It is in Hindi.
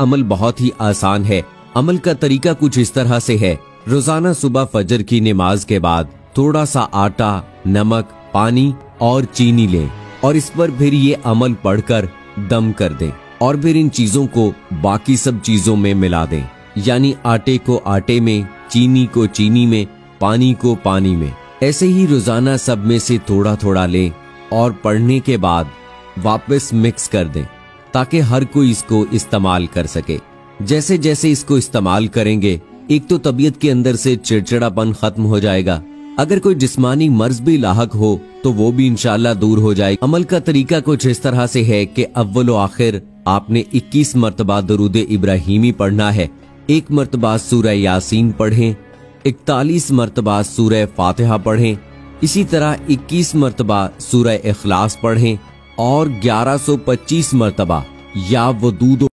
अमल बहुत ही आसान है। अमल का तरीका कुछ इस तरह से है। रोजाना सुबह फजर की नमाज के बाद थोड़ा सा आटा, नमक, पानी और चीनी लें और इस पर फिर ये अमल पढ़कर दम कर दें और फिर इन चीजों को बाकी सब चीजों में मिला दें। यानी आटे को आटे में, चीनी को चीनी में, पानी को पानी में। ऐसे ही रोजाना सब में से थोड़ा थोड़ा लें और पढ़ने के बाद वापस मिक्स कर दें ताकि हर कोई इसको इस्तेमाल कर सके। जैसे जैसे इसको इस्तेमाल करेंगे एक तो तबीयत के अंदर से चिड़चिड़ापन खत्म हो जाएगा। अगर कोई जिस्मानी मर्ज भी लाहक हो तो वो भी इंशाल्लाह दूर हो जाएगा। अमल का तरीका कुछ इस तरह से है कि अव्वल व आखिर आपने 21 मरतबा दरूद इब्राहिमी पढ़ना है, 1 मरतबा सूरह यासीन पढ़ें, 41 मरतबा सूरह फातिहा पढ़ें, इसी तरह 21 मरतबा सूरह इखलास पढ़ें और 1125 मरतबा या वदूद